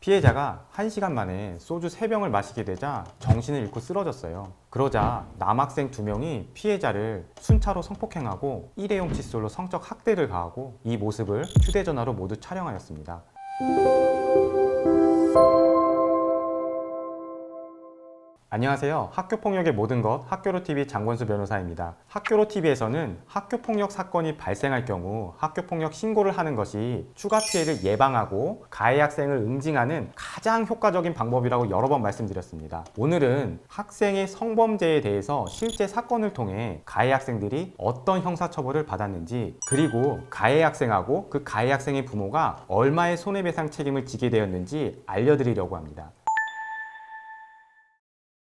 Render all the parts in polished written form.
피해자가 1시간 만에 소주 3병을 마시게 되자 정신을 잃고 쓰러졌어요. 그러자 남학생 2명이 피해자를 순차로 성폭행하고 일회용 칫솔로 성적 학대를 가하고 이 모습을 휴대전화로 모두 촬영하였습니다. 안녕하세요. 학교폭력의 모든 것 학교로TV 장권수 변호사입니다. 학교로TV에서는 학교폭력 사건이 발생할 경우 학교폭력 신고를 하는 것이 추가 피해를 예방하고 가해 학생을 응징하는 가장 효과적인 방법이라고 여러 번 말씀드렸습니다. 오늘은 학생의 성범죄에 대해서 실제 사건을 통해 가해 학생들이 어떤 형사처벌을 받았는지, 그리고 가해 학생하고 그 가해 학생의 부모가 얼마의 손해배상 책임을 지게 되었는지 알려드리려고 합니다.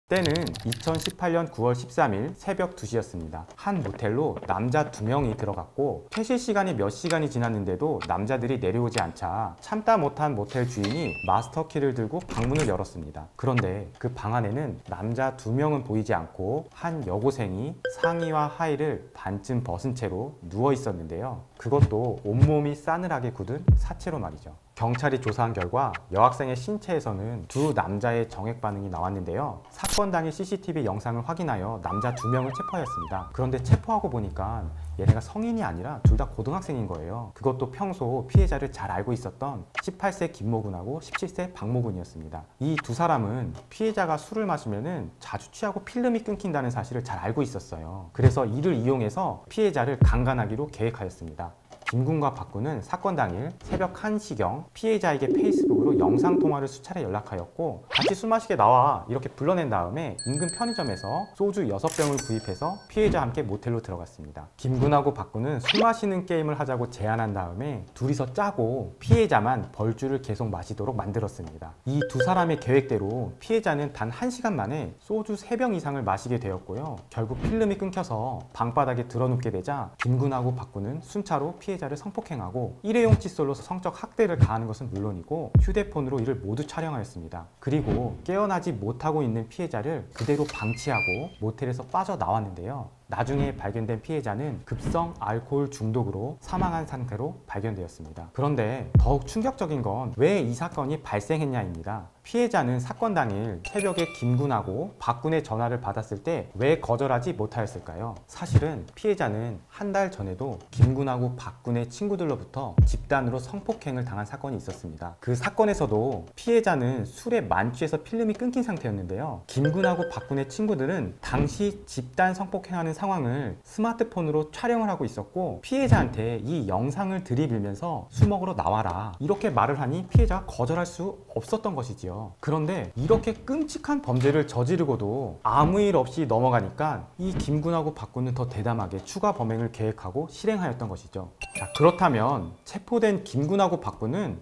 때는 2018년 9월 13일 새벽 2시였습니다. 한 모텔로 남자 2명이 들어갔고 퇴실 시간이 몇 시간이 지났는데도 남자들이 내려오지 않자 참다 못한 모텔 주인이 마스터키를 들고 방문을 열었습니다. 그런데 그 방 안에는 남자 2명은 보이지 않고 한 여고생이 상의와 하의를 반쯤 벗은 채로 누워 있었는데요. 그것도 온몸이 싸늘하게 굳은 사체로 말이죠. 경찰이 조사한 결과 여학생의 신체에서는 두 남자의 정액 반응이 나왔는데요. 사건 당일 CCTV 영상을 확인하여 남자 2명을 체포하였습니다. 그런데 체포하고 보니까 얘네가 성인이 아니라 둘 다 고등학생인 거예요. 그것도 평소 피해자를 잘 알고 있었던 18세 김모군하고 17세 박모군이었습니다. 이 두 사람은 피해자가 술을 마시면은 자주 취하고 필름이 끊긴다는 사실을 잘 알고 있었어요. 그래서 이를 이용해서 피해자를 강간하기로 계획하였습니다. 김군과 박군은 사건 당일 새벽 1시경 피해자에게 페이스북으로 영상통화를 수차례 연락하였고 같이 술 마시게 나와 이렇게 불러낸 다음에 인근 편의점에서 소주 6병을 구입해서 피해자와 함께 모텔로 들어갔습니다. 김군하고 박군은 술 마시는 게임을 하자고 제안한 다음에 둘이서 짜고 피해자만 벌주를 계속 마시도록 만들었습니다. 이 두 사람의 계획대로 피해자는 단 1시간 만에 소주 3병 이상을 마시게 되었고요. 결국 필름이 끊겨서 방바닥에 드러눕게 되자 김군하고 박군은 순차로 피해자를 성폭행하고 일회용 칫솔로 성적 학대를 가하는 것은 물론이고 휴대폰으로 이를 모두 촬영하였습니다. 그리고 깨어나지 못하고 있는 피해자를 그대로 방치하고 모텔에서 빠져나왔는데요. 나중에 발견된 피해자는 급성 알코올 중독으로 사망한 상태로 발견되었습니다. 그런데 더욱 충격적인 건 왜 이 사건이 발생했냐입니다. 피해자는 사건 당일 새벽에 김군하고 박군의 전화를 받았을 때 왜 거절하지 못하였을까요? 사실은 피해자는 한 달 전에도 김군하고 박군의 친구들로부터 집단으로 성폭행을 당한 사건이 있었습니다. 그 사건에서도 피해자는 술에 만취해서 필름이 끊긴 상태였는데요. 김군하고 박군의 친구들은 당시 집단 성폭행하는 상황을 스마트폰으로 촬영을 하고 있었고 피해자한테 이 영상을 들이밀면서 술 먹으러 나와라 이렇게 말을 하니 피해자가 거절할 수 없었던 것이지요. 그런데 이렇게 끔찍한 범죄를 저지르고도 아무 일 없이 넘어가니까 이 김군하고 박군은 더 대담하게 추가 범행을 계획하고 실행하였던 것이죠. 자, 그렇다면 체포된 김군하고 박군은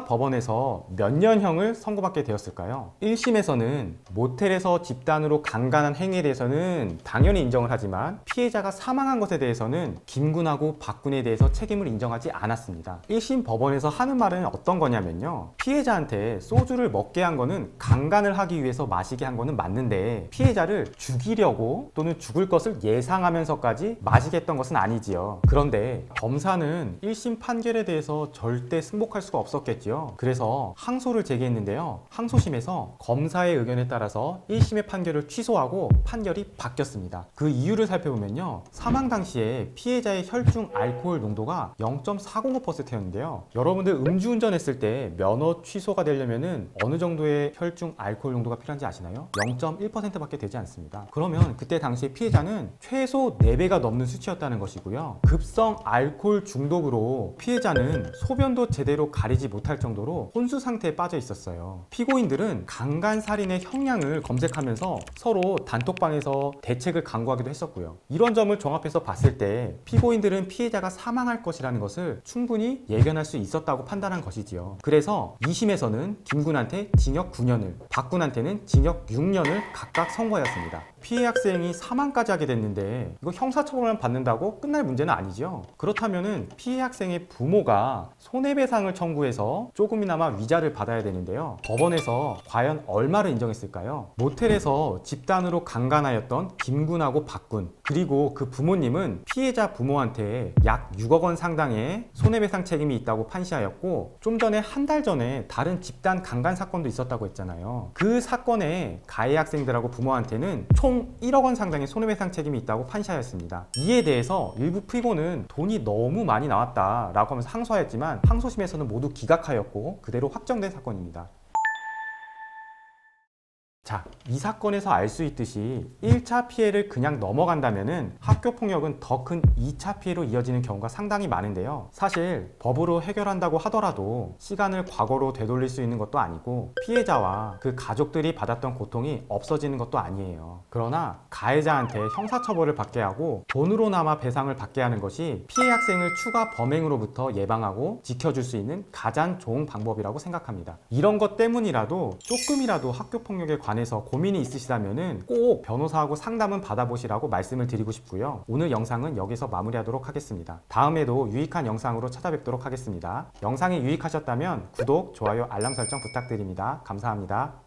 형사법원에서 몇 년형을 선고받게 되었을까요? 1심에서는 모텔에서 집단으로 강간한 행위에 대해서는 당연히 인정을 하지만 피해자가 사망한 것에 대해서는 김군하고 박군에 대해서 책임을 인정하지 않았습니다. 1심 법원에서 하는 말은 어떤 거냐면요. 피해자한테 소주를 먹게 한 거는 강간을 하기 위해서 마시게 한 거는 맞는데 피해자를 죽이려고 또는 죽을 것을 예상하면서까지 마시게 했던 것은 아니지요. 그런데 검사는 1심 판결에 대해서 절대 승복할 수가 없었겠지요. 그래서 항소를 제기했는데요. 항소심에서 검사의 의견에 따라서 1심의 판결을 취소하고 판결이 바뀌었습니다. 그 이유를 살펴보면요. 사망 당시에 피해자의 혈중 알코올 농도가 0.405%였는데요. 여러분들 음주운전했을 때 면허 취소가 되려면은 어느 정도의 혈중 알코올 농도가 필요한지 아시나요? 0.1%밖에 되지 않습니다. 그러면 그때 당시에 피해자는 최소 4배가 넘는 수치였다는 것이고요. 급성 알코올 중독으로 피해자는 소변도 제대로 가리지 못할 정도로 혼수 상태에 빠져 있었어요. 피고인들은 강간살인의 형량을 검색하면서 서로 단톡방에서 대책을 강구하기도 했었고요. 이런 점을 종합해서 봤을 때 피고인들은 피해자가 사망할 것이라는 것을 충분히 예견할 수 있었다고 판단한 것이지요. 그래서 2심에서는 김군한테 징역 9년을, 박군한테는 징역 6년을 각각 선고하였습니다. 피해 학생이 사망까지 하게 됐는데 이거 형사처벌만 받는다고 끝날 문제는 아니죠. 그렇다면은 피해 학생의 부모가 손해배상을 청구해서 조금이나마 위자를 받아야 되는데요. 법원에서 과연 얼마를 인정했을까요? 모텔에서 집단으로 강간하였던 김군하고 박군, 그리고 그 부모님은 피해자 부모한테 약 6억 원 상당의 손해배상 책임이 있다고 판시하였고, 좀 전에 한 달 전에 다른 집단 강간 사건도 있었다고 했잖아요. 그 사건에 가해 학생들하고 부모한테는 총 1억 원 상당의 손해배상 책임이 있다고 판시하였습니다. 이에 대해서 일부 피고는 돈이 너무 많이 나왔다라고 하면서 항소하였지만 항소심에서는 모두 기각하였고 그대로 확정된 사건입니다. 자, 이 사건에서 알 수 있듯이 1차 피해를 그냥 넘어간다면은 학교폭력은 더 큰 2차 피해로 이어지는 경우가 상당히 많은데요. 사실 법으로 해결한다고 하더라도 시간을 과거로 되돌릴 수 있는 것도 아니고 피해자와 그 가족들이 받았던 고통이 없어지는 것도 아니에요. 그러나 가해자한테 형사처벌을 받게 하고 돈으로나마 배상을 받게 하는 것이 피해 학생을 추가 범행으로부터 예방하고 지켜줄 수 있는 가장 좋은 방법이라고 생각합니다. 이런 것 때문이라도 조금이라도 학교폭력에 관해서 고민이 있으시다면 꼭 변호사하고 상담은 받아보시라고 말씀을 드리고 싶고요. 오늘 영상은 여기서 마무리하도록 하겠습니다. 다음에도 유익한 영상으로 찾아뵙도록 하겠습니다. 영상이 유익하셨다면 구독, 좋아요, 알람 설정 부탁드립니다. 감사합니다.